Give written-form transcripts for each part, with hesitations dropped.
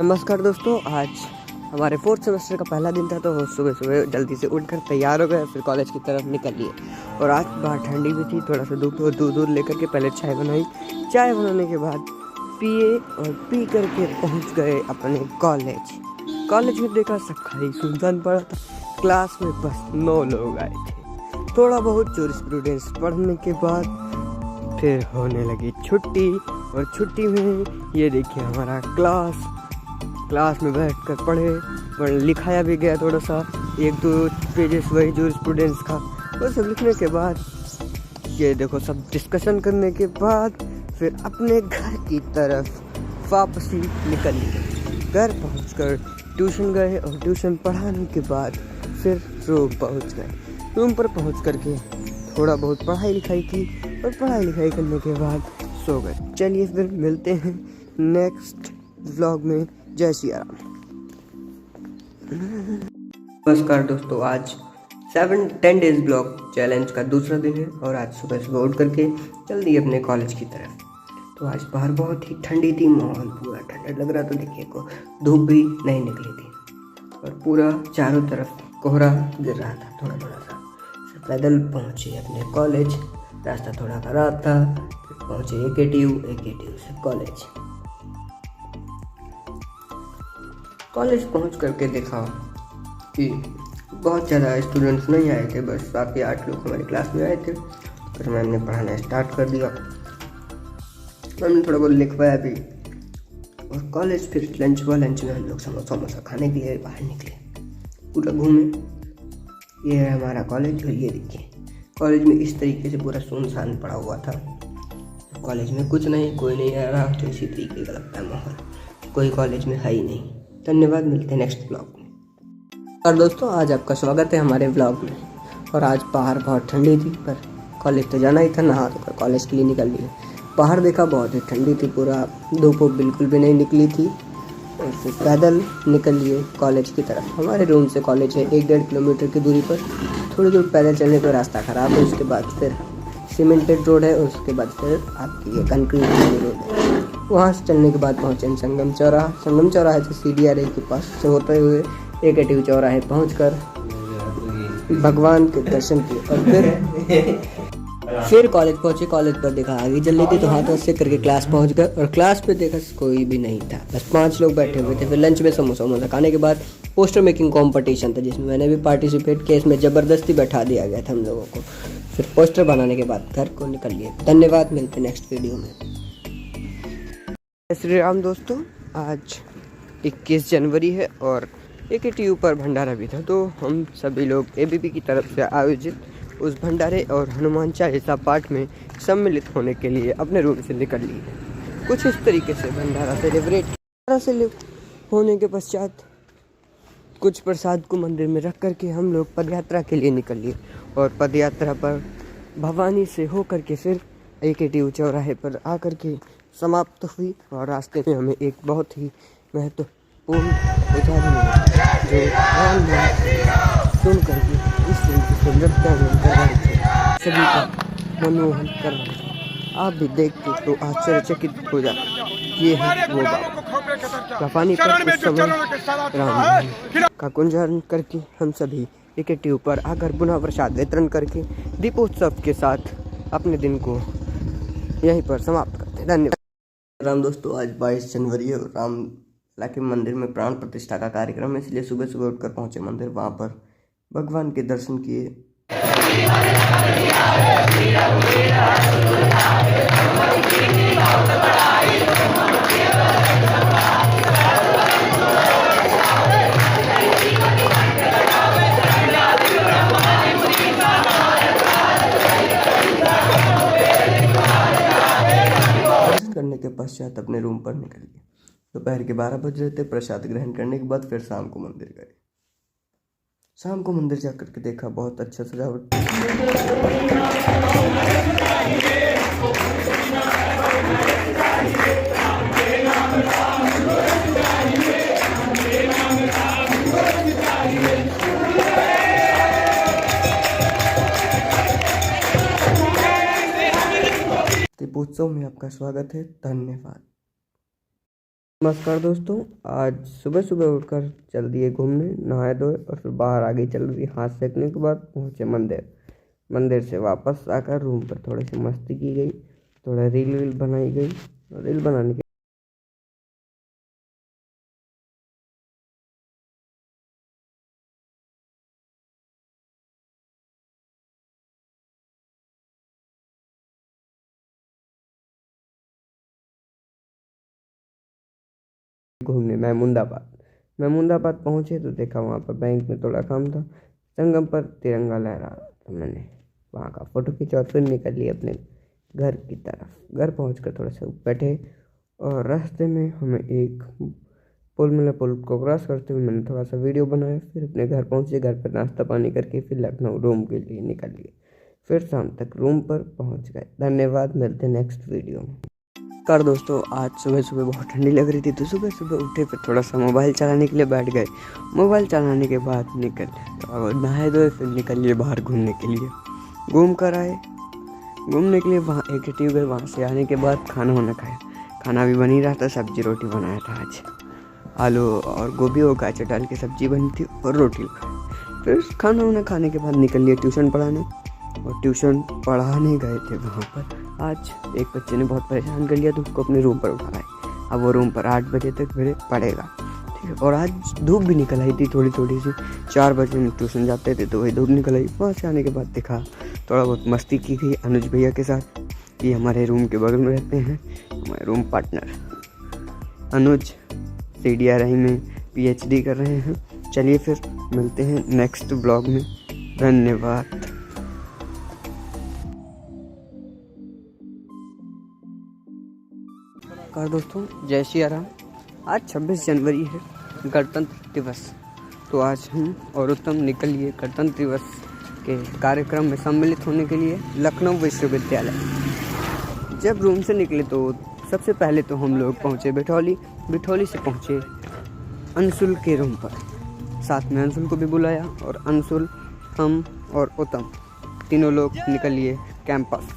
नमस्कार दोस्तों, आज हमारे फोर्थ सेमेस्टर का पहला दिन था। तो सुबह सुबह जल्दी से उठकर तैयार हो गए, फिर कॉलेज की तरफ निकल लिए। और आज बाहर ठंडी भी थी, थोड़ा सा दूध लेकर के पहले चाय बनाई। चाय बनाने के बाद पिए और पी करके पहुंच गए अपने कॉलेज में देखा सब खाली सुनसान पड़ा था। क्लास में बस 9 लोग आए थे। थोड़ा बहुत जूरिस्प्रूडेंस पढ़ने के बाद फिर होने लगी छुट्टी। और छुट्टी में ये देखिए हमारा क्लास में बैठकर पढ़े और लिखाया भी गया थोड़ा सा, 1-2 पेजेस वही जूरिस्प्रूडेंस का। वो सब लिखने के बाद ये देखो सब डिस्कशन करने के बाद फिर अपने घर की तरफ वापसी निकल लिए। घर पहुंचकर ट्यूशन गए और ट्यूशन पढ़ाने के बाद फिर रूम पहुंच गए। रूम पर पहुंच करके थोड़ा बहुत पढ़ाई लिखाई की और पढ़ाई लिखाई करने के बाद सो गए। चलिए फिर मिलते हैं नेक्स्ट व्लॉग में। जय श्री राम। नमस्कार दोस्तों, आज 7-10 डेज ब्लॉग चैलेंज का दूसरा दिन है और आज सुबह सुबह उठ करके चल दिए अपने कॉलेज की तरफ। तो आज बाहर बहुत ही ठंडी थी, माहौल पूरा ठंडा लग रहा था। देखिए को धूप भी नहीं निकली थी और पूरा चारों तरफ कोहरा गिर रहा था थोड़ा थोड़ा सा। फिर पैदल पहुँचे अपने कॉलेज, रास्ता थोड़ा खराब था। फिर पहुँचे AKTU से कॉलेज पहुंच करके देखा कि बहुत ज़्यादा स्टूडेंट्स नहीं आए थे, बस 7 या 8 लोग हमारी क्लास में आए थे। फिर मैम ने पढ़ाना स्टार्ट कर दिया। मैम ने थोड़ा बहुत लिखवाया भी और कॉलेज फिर लंच में हम लोग समोसा खाने के लिए बाहर निकले, पूरा घूमे। ये है हमारा कॉलेज और ये देखिए कॉलेज में इस तरीके से पूरा सुनसान पड़ा हुआ था। कॉलेज में कुछ नहीं, कोई नहीं आ रहा, तो इसी तरीके का लगता है माहौल, कोई कॉलेज में है ही नहीं। धन्यवाद, मिलते हैं नेक्स्ट ब्लॉग में। और दोस्तों, आज आपका स्वागत है हमारे ब्लॉग में। और आज बाहर बहुत ठंडी थी, पर कॉलेज तो जाना ही था, नहा धोकर कॉलेज के लिए निकल लिए। बाहर देखा बहुत ही ठंडी थी, पूरा धूप बिल्कुल भी नहीं निकली थी। और फिर पैदल निकल लिए कॉलेज की तरफ। हमारे रूम से कॉलेज है 1-1.5 किलोमीटर की दूरी पर। थोड़ी दूर पैदल चलने पर रास्ता ख़राब है, उसके बाद फिर सीमेंटेड रोड है और उसके बाद फिर आपकी ये कंक्रीट रोड है। वहाँ से चलने के बाद पहुँचे संगम चौराहे से CDRA के पास से होते हुए AKTU चौराहे पहुँचकर भगवान के दर्शन किए और फिर कॉलेज पहुँचे। कॉलेज पर देखा आगे जल रही थी, तो हाथ से करके क्लास पहुँच गए। और क्लास पे देखा कोई भी नहीं था, बस 5 लोग बैठे हुए थे। फिर लंच में समोसा खाने के बाद पोस्टर मेकिंग कंपटीशन था, जिसमें मैंने भी पार्टिसिपेट किया। इसमें ज़बरदस्ती बैठा दिया गया था हम लोगों को। फिर पोस्टर बनाने के बाद घर को निकल लिए। धन्यवाद, मिलते नेक्स्ट वीडियो में। श्री राम दोस्तों, आज 21 जनवरी है और AKTU पर भंडारा भी था। तो हम सभी लोग ABP की तरफ से आयोजित उस भंडारे और हनुमान चालीसा पाठ में सम्मिलित होने के लिए अपने रूम से निकल लिए। कुछ इस तरीके से भंडारा सेलिब्रेट होने के पश्चात कुछ प्रसाद को मंदिर में रख करके हम लोग पदयात्रा के लिए निकल लिए। और पदयात्रा पर भवानी से होकर के फिर AKTU चौराहे पर आकर के समाप्त हुई। और रास्ते में हमें एक बहुत ही महत्वपूर्ण उदाहरण मिला, जो सुन करके इस तरीके से नृत्य कर रहे थे, सभी का मनमोहन कर रहे थे। आप भी देखते तो आश्चर्यचकित हो जाते। ये है वो बाबा भवानी पर उस समय राम का गुंजारण करके हम सभी AKTU पर आकर पुनः प्रसाद वितरण करके दीपोत्सव के साथ अपने दिन को यहीं पर समाप्त करते हैं। धन्यवाद। राम दोस्तों, आज 22 जनवरी है और रामलला के मंदिर में प्राण प्रतिष्ठा का कार्यक्रम है, इसलिए सुबह सुबह उठकर पहुंचे मंदिर। वहां पर भगवान के दर्शन किए। करने के पश्चात अपने रूम पर निकल गए। दोपहर के 12 बज रहे थे। प्रसाद ग्रहण करने के बाद फिर शाम को मंदिर गए। शाम को मंदिर जाकर के देखा बहुत अच्छा सजावट। दीपोत्सव में आपका स्वागत है। धन्यवाद। नमस्कार दोस्तों, आज सुबह सुबह उठकर चल दिए घूमने, नहाए धोए और फिर बाहर आ गई चल रही हाथ सेकने के बाद पहुँचे मंदिर से वापस आकर रूम पर थोड़ी सी मस्ती की गई, थोड़ा रील बनाई गई। रील बनाने के घूमने महमूदाबाद पहुँचे तो देखा वहाँ पर बैंक में थोड़ा काम था, संगम पर तिरंगा लहरा रहा था। मैंने वहाँ का फ़ोटो खींचा और फिर निकल लिए अपने घर की तरफ। घर पहुंचकर थोड़ा सा बैठे और रास्ते में हमें एक पुल को क्रॉस करते हुए मैंने थोड़ा सा वीडियो बनाया। फिर अपने घर पहुँचे, घर पर नाश्ता पानी करके फिर लखनऊ रूम के लिए निकल लिए। फिर शाम तक रूम पर पहुँच गए। धन्यवाद, मिलते नेक्स्ट वीडियो में। कर दोस्तों, आज सुबह सुबह बहुत ठंडी लग रही थी तो सुबह सुबह उठे, फिर थोड़ा सा मोबाइल चलाने के लिए बैठ गए। मोबाइल चलाने के बाद नहाए धोए फिर निकल लिए बाहर घूमने के लिए। घूम कर आए घूमने के लिए, वहाँ एक ट्यूब गए। वहाँ से आने के बाद खाना वाना खाया। खाना भी बन ही रहा था, सब्जी रोटी बनाया था आज। आलू और गोभी और गाजर डाल के सब्जी बनी थी और रोटी खाई। फिर खाना वाना खाने के बाद निकल लिए ट्यूशन पढ़ाने, और ट्यूशन पढ़ाने गए थे। वहाँ पर आज एक बच्चे ने बहुत परेशान कर लिया तो उसको अपने रूम पर उठाया। अब वो रूम पर 8 बजे तक मेरे पढ़ेगा, ठीक है। और आज धूप भी निकल आई थी थोड़ी सी। 4 बजे हम ट्यूशन जाते थे तो वही धूप निकल आई। वहाँ से आने के बाद देखा थोड़ा बहुत मस्ती की गई अनुज भैया के साथ। ये हमारे रूम के बगल में रहते हैं, हमारे रूम पार्टनर अनुज CDRI में PhD कर रहे हैं। चलिए फिर मिलते हैं नेक्स्ट ब्लॉग में। धन्यवाद। कर दोस्तों, जय श्री राम। आज 26 जनवरी है, गणतंत्र दिवस। तो आज हम और उत्तम निकल लिए गणतंत्र दिवस के कार्यक्रम में सम्मिलित होने के लिए लखनऊ विश्वविद्यालय। जब रूम से निकले तो सबसे पहले तो हम लोग पहुँचे बिठौली से पहुँचे अंशुल के रूम पर। साथ में अंशुल को भी बुलाया और अंशुल, हम और उत्तम तीनों लोग निकल लिए कैंपस।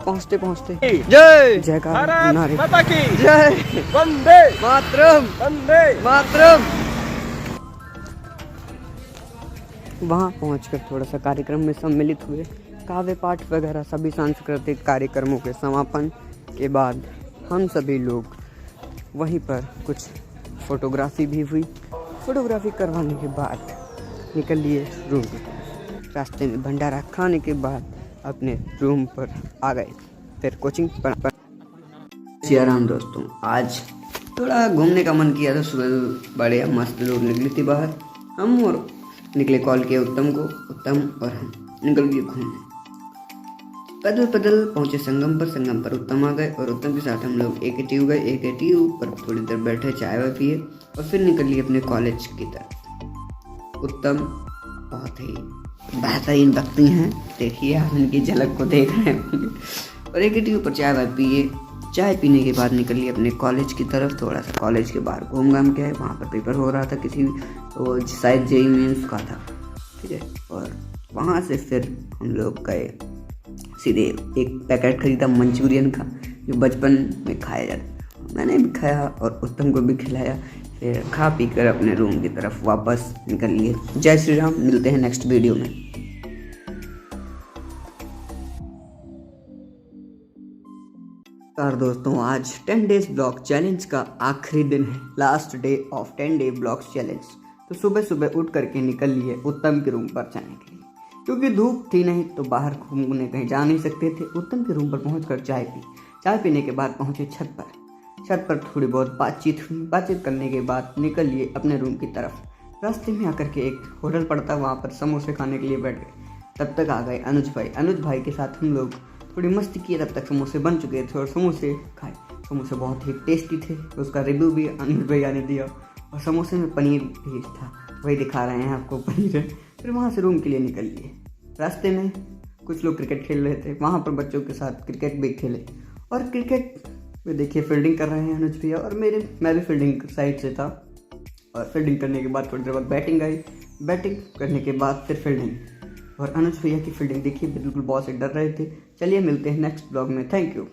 पहुँचते जय जयकार नारे जय वंदे मातरम। वहाँ पहुँचकर थोड़ा सा कार्यक्रम में सम्मिलित हुए। काव्य पाठ वगैरह सभी सांस्कृतिक कार्यक्रमों के समापन के बाद हम सभी लोग वहीं पर कुछ फोटोग्राफी भी हुई। फोटोग्राफी करवाने के बाद निकल लिए रूम की तरफ। रास्ते में भंडारा खाने के बाद अपने रूम पर आ गए। फिर कोचिंग पर सियाराम दोस्तों, आज थोड़ा घूमने का मन किया था। सुबह बढ़िया मस्त लोग निकली थी बाहर। हम और निकले, कॉल किया उत्तम को। उत्तम और हम निकल गए घूमने। पैदल पहुंचे संगम पर उत्तम आ गए और उत्तम के साथ हम लोग AKTU गए। AKTU पर थोड़ी देर बैठे, चाय वाय पिए और फिर निकल लिए अपने कॉलेज की तरफ। उत्तम बहुत ही बेहतरीन व्यक्ति हैं, देखिए आप इनकी झलक को देख रहे हैं। और AKTU पर चाय वाय पिए। चाय पीने के बाद निकल लिए अपने कॉलेज की तरफ। थोड़ा सा कॉलेज के बाहर घूम घाम के आए। वहाँ पर पेपर हो रहा था किसी, तो शायद JEE मेंस का था, ठीक है। और वहाँ से फिर हम लोग गए सीधे, एक पैकेट खरीदा मंचूरियन का जो बचपन में खाया जाता। मैंने भी खाया और उत्तम को भी खिलाया। फिर खा पी कर अपने रूम की तरफ वापस निकल लिए। जय श्री राम, मिलते हैं नेक्स्ट वीडियो में। दोस्तों, आज 10 डेज ब्लॉग चैलेंज का आखिरी दिन है, last day of 10 day blog challenge. तो सुबह सुबह उठ करके निकल लिए उत्तम के रूम पर जाने के लिए, क्योंकि धूप थी नहीं तो बाहर घूमने कहीं जा नहीं सकते थे। उत्तम के रूम पर पहुंचकर चाय पीने के बाद पहुंचे छत पर थोड़ी बहुत बातचीत हुई। बातचीत करने के बाद निकल लिए अपने रूम की तरफ। रास्ते में आकर के एक होटल पड़ता, वहाँ पर समोसे खाने के लिए बैठ गए। तब तक आ गए अनुज भाई के साथ हम लोग थोड़ी मस्ती किए। तब तक समोसे बन चुके थे और समोसे खाए। समोसे बहुत ही टेस्टी थे, उसका रिव्यू भी अनुज भैया ने दिया। और समोसे में पनीर भी था, वही दिखा रहे हैं आपको, पनीर है। फिर वहाँ से रूम के लिए निकल लिए। रास्ते में कुछ लोग क्रिकेट खेल रहे थे, वहाँ पर बच्चों के साथ क्रिकेट भी खेले। और क्रिकेट में देखिए फील्डिंग कर रहे हैं अनुज भैया, और मैं भी फील्डिंग साइड से था। और फील्डिंग करने के बाद थोड़ी देर बाद बैटिंग आई। बैटिंग करने के बाद फिर फील्डिंग, और अनुज भैया की फील्डिंग देखिए, बिल्कुल बॉल से डर रहे थे। चलिए मिलते हैं नेक्स्ट ब्लॉग में। Thank you.